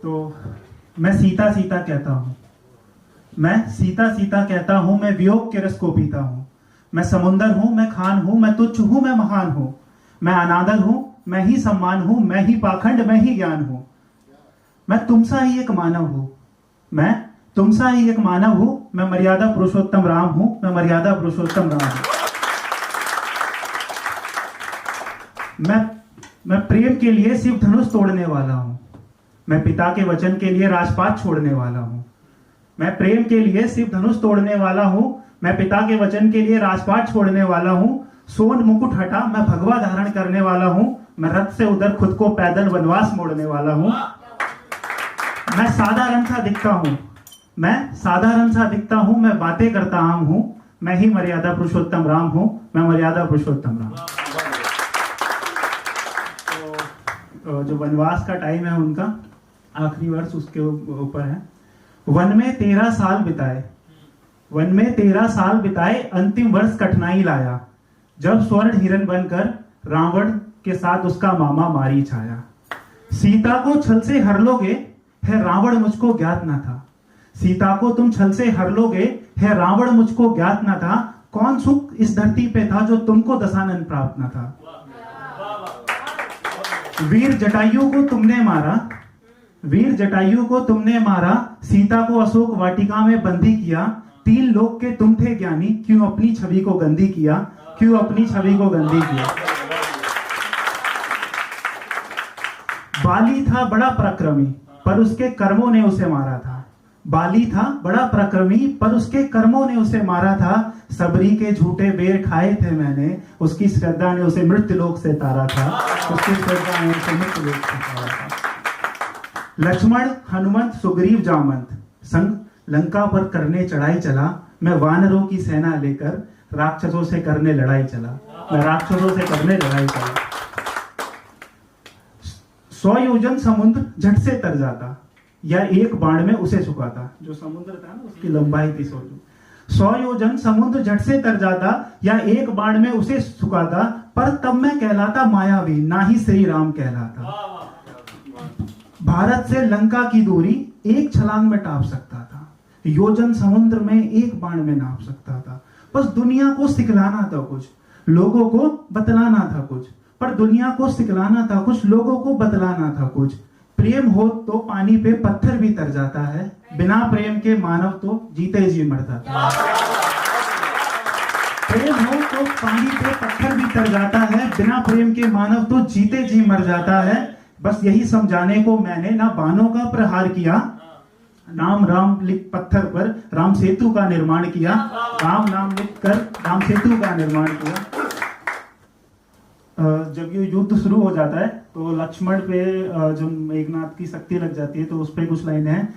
तो मैं सीता सीता कहता हूँ, मैं सीता सीता कहता हूँ, मैं वियोग के रस को पीता हूँ। मैं समुंदर हूँ, मैं खान हूँ, मैं तुच्छ हूँ, मैं महान हूँ। मैं अनादर हूँ, मैं ही सम्मान हूँ, मैं ही पाखंड, मैं ही ज्ञान हूँ। मैं तुमसा ही एक मानव हूँ, मैं तुमसा ही एक मानव हूँ। मैं मर्यादा पुरुषोत्तम राम हूँ, मैं मर्यादा पुरुषोत्तम राम हूँ। मैं प्रेम के लिए शिव धनुष तोड़ने वाला हूँ। मैं पिता के वचन के लिए राजपाट छोड़ने वाला हूँ। मैं प्रेम के लिए शिव धनुष तोड़ने वाला हूँ। मैं पिता के वचन के लिए राजपाट छोड़ने वाला हूँ। सोन मुकुट हटा, मैं भगवा धारण करने वाला हूँ। मैं रथ से उधर खुद को पैदल वनवास मोड़ने वाला हूँ। मैं साधारण सा दिखता हूँ, मैं साधारण सा दिखता हूँ। मैं बातें करता आम हूँ, मैं ही मर्यादा पुरुषोत्तम राम हूँ। मैं मर्यादा पुरुषोत्तम राम। तो जो वनवास का टाइम है उनका आखिरी वर्ष उसके ऊपर है। वन में 13 साल बिताए, वन में 13 साल बिताए, अंतिम वर्ष कठिनाई लाया। जब स्वर्ण हिरण बनकर रावण के साथ उसका मामा मारीच आया। सीता को छल से हर लोगे, है रावण मुझको ज्ञात न था। सीता को तुम छल से हर लोगे, है रावण मुझको ज्ञात न था। कौन सुख इस धरती पे था जो तुमको दशानन प्राप्त न था। वीर जटायु को तुमने मारा, वीर जटायु को तुमने मारा। सीता को अशोक वाटिका में बंदी किया। 3 लोक के तुम थे ज्ञानी, क्यों अपनी छवि को गंदी किया, क्यों अपनी छवि को गंदी किया। बाली था बड़ा पराक्रमी, पर उसके कर्मों ने उसे मारा था। बाली था बड़ा पराक्रमी, पर उसके कर्मों ने उसे मारा था। सबरी के झूठे बेर खाए थे मैंने, उसकी श्रद्धा ने उसे मृत्यु लोक से तारा था। उसकी श्रद्धा ने उसे मृत्यु लोक से तारा था। लक्ष्मण हनुमंत सुग्रीव जामंत संग लंका पर करने चढ़ाई चला। मैं वानरों की सेना लेकर राक्षसों से करने लड़ाई चला। मैं राक्षसों से करने लड़ाई चला। 100 योजन समुद्र झट से तर जाता, या एक बाण में उसे सुखाता। जो समुद्र था ना उसकी लंबाई थी 100 योजन समुद्र झट से तर जाता, या एक बाण में उसे सुखाता। पर तब मैं कहलाता मायावी, ना ही श्री राम कहलाता। भारत से लंका की दूरी एक छलांग में टाप सकता था। योजन समुद्र में एक बाण में नाप सकता था। बस दुनिया को सिखलाना था कुछ, लोगों को बतलाना था कुछ। पर दुनिया को सिखलाना था कुछ, लोगों को बतलाना था कुछ। प्रेम हो तो पानी पे पत्थर भी तर जाता है, बिना प्रेम के मानव तो जीते जी मरता था। प्रेम हो तो पानी पे पत्थर भी तर जाता है, बिना प्रेम के मानव तो जीते जी मर जाता है। बस यही समझाने को मैंने ना बाणों का प्रहार किया, नाम राम लिख पत्थर पर राम सेतु का निर्माण किया। राम नाम लिख कर राम सेतु का निर्माण किया। जब ये युद्ध शुरू हो जाता है तो लक्ष्मण पे जब मेघनाथ की शक्ति लग जाती है तो उस पे कुछ लाइनें हैं।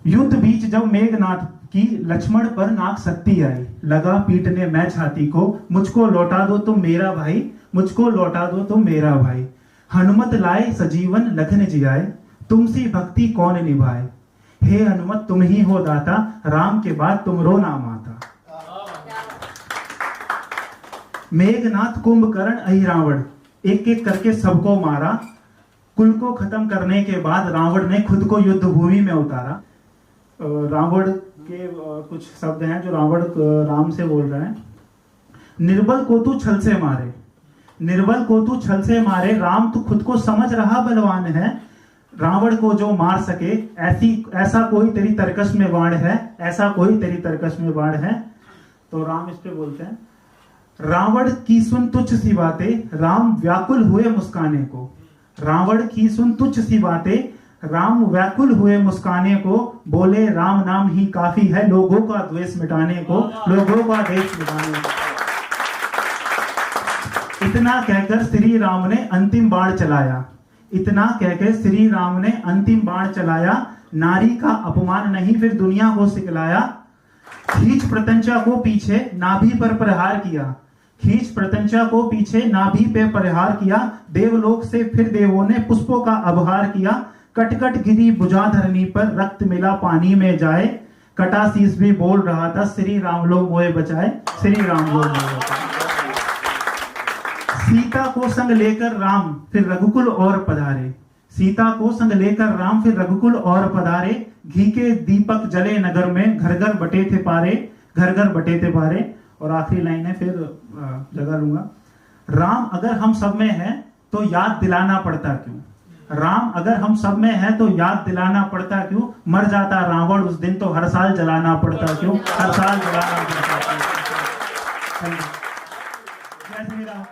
युद्ध बीच जब मेघनाथ की लक्ष्मण पर नाक शक्ति आई, लगा पीटने मैं छाती को। मुझको लौटा दो तुम मेरा भाई, मुझको लौटा दो तुम मेरा भाई। हनुमत लाए सजीवन लखन जियाए, तुमसी भक्ति कौन निभाए। हे हनुमत तुम ही हो दाता, राम के बाद तुम रो नाम आता। मेघनाथ कुंभकर्ण अहिरावण एक एक करके सबको मारा। कुल को खत्म करने के बाद रावण ने खुद को युद्ध भूमि में उतारा। रावण के कुछ शब्द हैं जो रावण राम से बोल रहे हैं। निर्बल को तू छल से मारे, निर्बल को तू छल से मारे। राम तू खुद को समझ रहा बलवान है, रावण को जो मार सके ऐसा कोई तेरी तरकश में बाण है, ऐसा कोई तेरी तरकश में बाण है। तो राम इस पे बोलते हैं, रावण की सुन तुच्छ सी बातें, राम व्याकुल हुए मुस्काने को। रावण की सुन तुच्छ सी बातें, राम व्याकुल हुए मुस्काने को। बोले राम नाम ही काफी है लोगों का द्वेष मिटाने को, लोगों का द्वेष मिटाने को। इतना कहकर श्री राम ने अंतिम बाण चलाया, इतना कहकर श्री राम ने अंतिम बाण चलाया। नारी का अपमान नहीं फिर दुनिया को सिखलाया। खींच प्रत्यंचा को पीछे नाभि पर प्रहार किया, खींच प्रत्यंचा को पीछे नाभि पे प्रहार किया। देवलोक से फिर देवों ने पुष्पों का आभार किया। कटकट गिरी भुजा धरनी पर, रक्त मिला पानी में जाए। कटा शीस भी बोल रहा था श्री राम लो मोए बचाए, श्री राम लो मोए बचाए। सीता को संग लेकर राम फिर रघुकुल और पधारे, सीता को संग लेकर राम फिर रघुकुल और पधारे, घी के दीपक जले नगर में, घर घर बटे थे पारे, घर घर बटे थे पारे। और आखिरी लाइन है, फिर जगह लूंगा। राम अगर हम सब में है तो याद दिलाना पड़ता क्यों, राम अगर हम सब में है तो याद दिलाना पड़ता क्यों, मर जाता रावण उस दिन तो हर साल जलाना पड़ता क्यों, हर साल जलाना पड़ता क्यों। जय श्री राम।